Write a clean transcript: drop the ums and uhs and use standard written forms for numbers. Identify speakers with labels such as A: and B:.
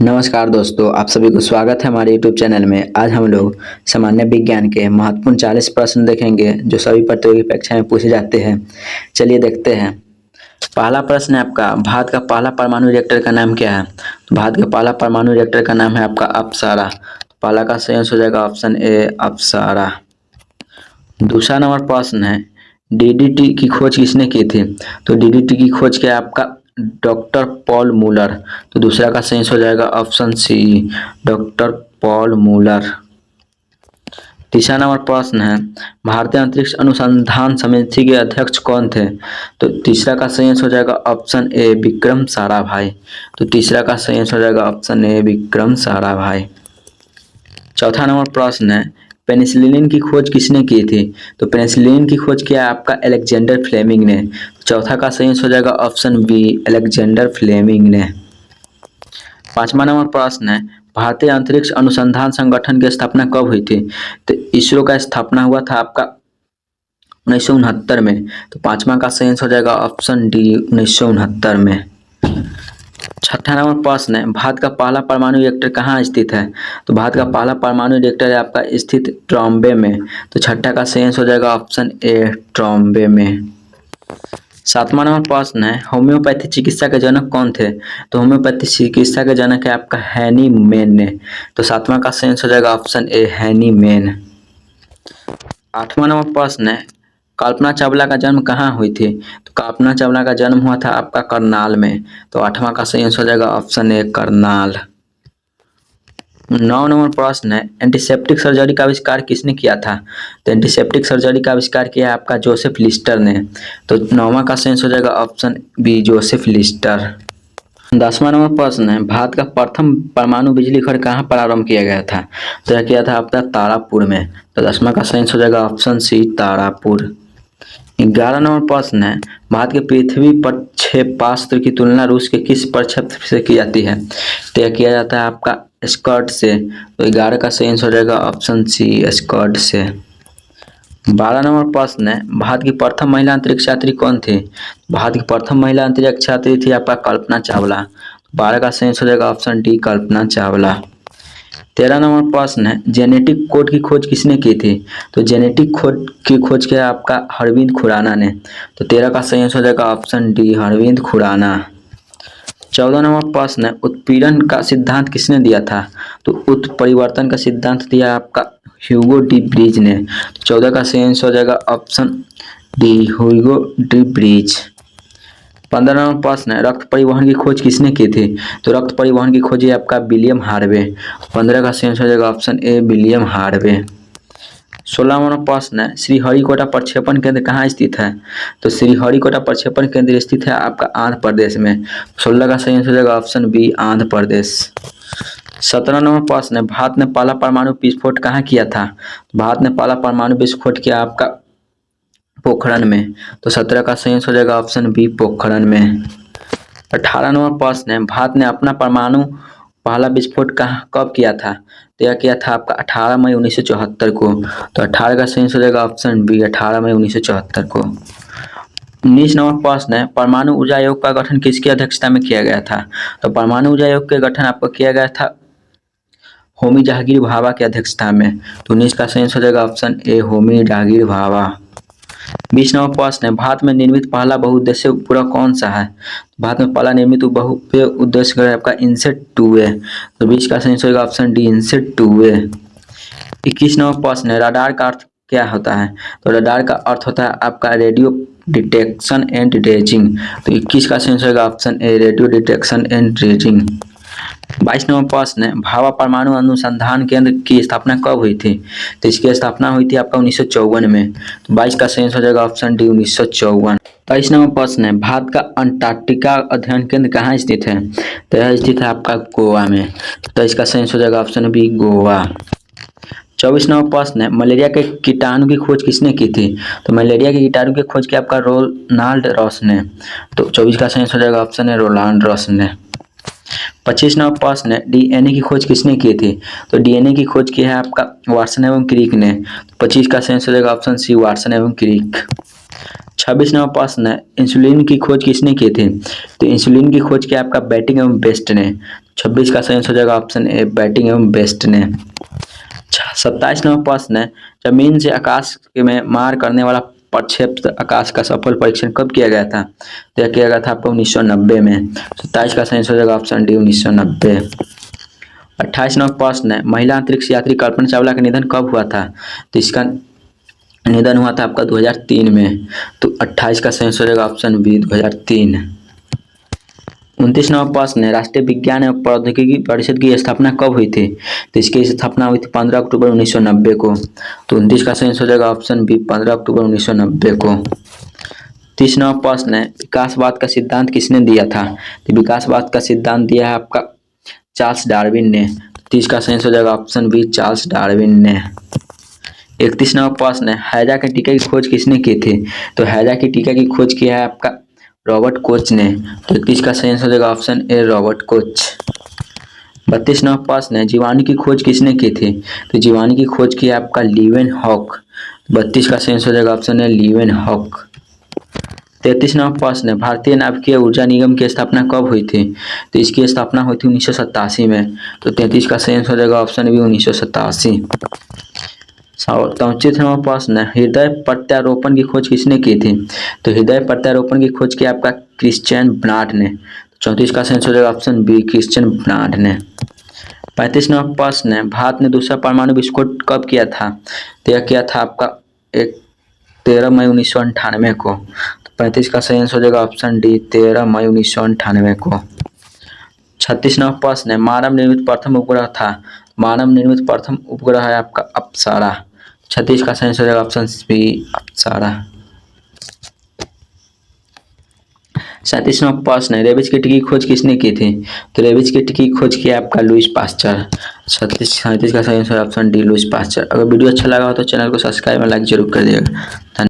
A: नमस्कार दोस्तों, आप सभी को स्वागत है हमारे YouTube चैनल में। आज हम लोग सामान्य विज्ञान के महत्वपूर्ण 40 प्रश्न देखेंगे जो सभी प्रतियोगी परीक्षा में पूछे जाते हैं। चलिए देखते हैं। पहला प्रश्न है आपका, भारत का पहला परमाणु रिएक्टर का नाम क्या है? तो भारत का पहला परमाणु रिएक्टर का नाम है आपका अप्सरा। पहला का सही आंसर हो जाएगा ऑप्शन ए अप्सरा। दूसरा नंबर प्रश्न है, डीडीटी की खोज किसने की थी? तो डीडीटी की खोज किया आपका डॉक्टर पॉल मूलर। तो दूसरा का सही हो जाएगा option C doctor Paul Muller. तीसरा नंबर प्रश्न है, भारतीय अंतरिक्ष अनुसंधान समिति के अध्यक्ष कौन थे? तो तीसरा का सही हो जाएगा ऑप्शन ए विक्रम साराभाई। तो तीसरा का सही हो जाएगा ऑप्शन ए विक्रम साराभाई। चौथा नंबर प्रश्न है, पेनिसिलिन की खोज किसने की थी? तो पेनिसिलिन की खोज किया आपका अलेक्जेंडर फ्लेमिंग ने। चौथा का सही हो जाएगा ऑप्शन बी अलेक्जेंडर फ्लेमिंग ने। पांचवा नंबर प्रश्न है, भारतीय अंतरिक्ष अनुसंधान संगठन की स्थापना कब हुई थी? तो इसरो का स्थापना हुआ था आपका 1969 में। तो पांचवा का सही हो जाएगा ऑप्शन डी 1969 में। छठा नंबर प्रश्न है, भारत का पहला परमाणु रिएक्टर कहाँ स्थित है? तो भारत का पहला परमाणु रिएक्टर है आपका स्थित ट्रॉम्बे में। तो छठा का सही हो जाएगा ऑप्शन ए ट्रॉम्बे में। सातवां नंबर प्रश्न है, होम्योपैथी चिकित्सा के जनक कौन थे? तो होम्योपैथी चिकित्सा के जनक है आपका हैनी मैन ने। तो सातवां का सही हो जाएगा ऑप्शन ए हैनी मैन। आठवां नंबर प्रश्न है, कल्पना चावला का जन्म कहाँ हुई थी? तो कल्पना चावला का जन्म हुआ था आपका करनाल में। तो आठवां का सही हो जाएगा ऑप्शन ए करनाल। 9 नंबर प्रश्न है, एंटीसेप्टिक सर्जरी का आविष्कार किसने किया था? तो एंटीसेप्टिक सर्जरी का आविष्कार किया आपका जोसेफ लिस्टर ने। तो 9वां का सही हो जाएगा ऑप्शन बी जोसेफ लिस्टर। 10वां नंबर प्रश्न है, भारत का प्रथम परमाणु बिजली घर कहाँ प्रारंभ किया गया था? तो यह किया था आपका तारापुर में। तो 10वां का सही हो जाएगा ऑप्शन सी तारापुर। 11 नंबर प्रश्न है, भारत के पृथ्वी पर क्षेपास्त्र की तुलना रूस के किस प्रक्षेपण से की जाती है? तो यह किया जाता है आपका स्कर्ट से। तो 11 का सही हो जाएगा ऑप्शन सी स्कर्ट से। 12 नंबर प्रश्न है, भारत की प्रथम महिला अंतरिक्ष यात्री कौन थी? भारत की प्रथम महिला अंतरिक्ष यात्री थी आपका कल्पना चावला। 12 का सही हो जाएगा option D Kalpana Chawla. 13 number प्रश्न है, जेनेटिक कोड की खोज किसने की थी? तो जेनेटिक कोड की खोज किया आपका अरविंद खुराना ने। तो 13 का सही हो जाएगा ऑप्शन डी अरविंद खुराना। 14 नंबर प्रश्न है, उत्पीड़न का सिद्धांत किसने दिया था? तो उत्परिवर्तन का सिद्धांत दिया आपका ह्यूगो डी ब्रिज ने। 14 का सही हो जाएगा option D Hugo de bridge. 15 number प्रश्न है, रक्त परिवहन की खोज किसने की थी? तो रक्त परिवहन की खोज है आपका विलियम हार्वे। 15 का सही हो जाएगा option A William Harvey. 16 number प्रश्न है, श्रीहरिकोटा प्रक्षेपण केंद्र कहाँ स्थित है? तो श्रीहरिकोटा प्रक्षेपण केंद्र स्थित है आपका आंध्र प्रदेश में। 16 का सही हो जाएगा option B Andhra Pradesh. 17 number प्रश्न है, भारत ने पहला परमाणु विस्फोट कहाँ किया था? भारत ने पहला परमाणु विस्फोट किया आपका पोखरण में। तो 17 का सही हो जाएगा ऑप्शन बी पोखरण में। 18 नंबर प्रश्न है, भारत ने अपना परमाणु पहला विस्फोट कब किया था? तो यह किया था आपका 18 मई 1974 को। तो 18 का सही हो जाएगा ऑप्शन बी 18 मई 1974 को। 19 नंबर प्रश्न है, परमाणु ऊर्जा आयोग का गठन किसकी अध्यक्षता में किया गया था? तो परमाणु ऊर्जा आयोग के गठन आपको किया गया था होमी जहांगीर भाभा की अध्यक्षता में। तो 19 का सही हो जाएगा option A Homi Jahangir Bhabha. 20 number प्रश्न है, भारत में निर्मित पहला बहुउद्देश्य उपग्रह कौन सा है? भारत में पहला निर्मित बहुउद्देश्य उपग्रह आपका इनसेट 2A। तो 20 का सही होगा option D INSAT 2A। 21 number प्रश्न है, रडार का अर्थ क्या होता है? तो रडार का अर्थ होता है आपका रेडियो डिटेक्शन एंड रेजिंग। तो 21 का सही होगा option A radio detection and raising. 22 number प्रश्न है, भाभा परमाणु अनुसंधान केंद्र की स्थापना कब हुई थी? तो इसकी स्थापना हुई थी आपका 1954 में। तो 22 का सही हो जाएगा ऑप्शन डी 1954। 23 नंबर प्रश्न है, भारत का अंटार्कटिका अध्ययन केंद्र कहाँ स्थित है? तो यह स्थित है आपका गोवा में। तो इसका सही हो जाएगा ऑप्शन बी गोवा। 24 नंबर प्रश्न है, मलेरिया के कीटाणु की खोज किसने की थी? तो मलेरिया के कीटाणु की खोज की आपका रोनाल्ड रॉस ने। तो 24 का सही हो जाएगा ऑप्शन है रोनाल्ड रॉस ने। 25 नंबर प्रश्न है, डीएनए की खोज किसने की थी? तो डीएनए की खोज की है आपका वाटसन एवं क्रिक ने। 25 का सही हो जाएगा ऑप्शन सी वाटसन एवं क्रिक। 26 नंबर प्रश्न है, इंसुलिन की खोज किसने की थी? तो इंसुलिन की खोज की आपका बैटिंग एवं बेस्ट ने। 26 का सही आंसर हो जाएगा ऑप्शन ए बैटिंग एवं बेस्ट ने। 27 नंबर प्रश्न है, जमीन से आकाश में मार करने वाला प्रक्षेप्य आकाश का सफल परीक्षण कब किया गया था? तो यह किया गया था आपको 1990 में। 27 का सही आंसर हो जाएगा ऑप्शन डी 1990। 28 नंबर प्रश्न है, महिला अंतरिक्ष यात्री कल्पना चावला का निधन कब हुआ था? तो इसका निधन हुआ था आपका 2003 में। तो 28 का सही आंसर हो जाएगा ऑप्शन बी 2003। 29 नंबर प्रश्न है, राष्ट्रीय विज्ञान एवं प्रौद्योगिकी परिषद की स्थापना कब हुई थी? तो इसकी स्थापना हुई थी 15 अक्टूबर 1990 को। तो 29 का सही आंसर हो जाएगा ऑप्शन बी 15 अक्टूबर 1990 को। 30 नंबर प्रश्न है, विकासवाद का सिद्धांत किसने दिया था? तो विकासवाद का सिद्धांत दिया है आपका चार्ल्स डार्विन ने। 30 का सही आंसर हो जाएगा ऑप्शन बी चार्ल्स डार्विन ने। 31 नंबर प्रश्न है, हैजा के टीके की खोज किसने की थी? तो हैजा की टीका की खोज किया है आपका रॉबर्ट कोच ने। तो 31 का सही आंसर हो जाएगा option A Robert Koch. 32 number प्रश्न है, जीवाणु की खोज किसने की थी? तो जीवाणु की खोज की है आपका लीवेन हॉक। 32 का सही आंसर हो जाएगा ऑप्शन ए लीवेन हॉक। 33 नंबर प्रश्न है, भारतीय नाभिकीय ऊर्जा निगम की स्थापना कब हुई थी? तो इसकी स्थापना हुई थी 1987 में। तो 33 का सही आंसर हो जाएगा ऑप्शन बी 1987। 34 नंबर प्रश्न है, हृदय प्रत्यारोपण की खोज किसने की थी? तो हृदय प्रत्यारोपण की खोज की आपका क्रिश्चियन बर्नार्ड ने। 34 का सही आंसर हो जाएगा ऑप्शन बी क्रिश्चियन बर्नार्ड ने। 35 नंबर प्रश्न है, भारत ने दूसरा परमाणु विस्फोट कब किया था? तो यह किया था आपका 13 मई 1998 को। तो 35 का सही आंसर हो जाएगा ऑप्शन डी 13 मई 1998 को। 36 नंबर प्रश्न है, मानव निर्मित प्रथम उपग्रह था। मानव निर्मित प्रथम उपग्रह है आपका अप्सरा। 36 का सही आंसर हो जाएगा ऑप्शन बी अप्सरा। 37 नंबर प्रश्न है, रेबीज की टीके की खोज किसने की थी? तो रेबीज की टीके की खोज किया आपका लुईस पास्चर। 37 का सही answer option D Lewis pasture. अगर वीडियो अच्छा लगा हो तो चैनल को सब्सक्राइब और लाइक जरूर कर दिएगा।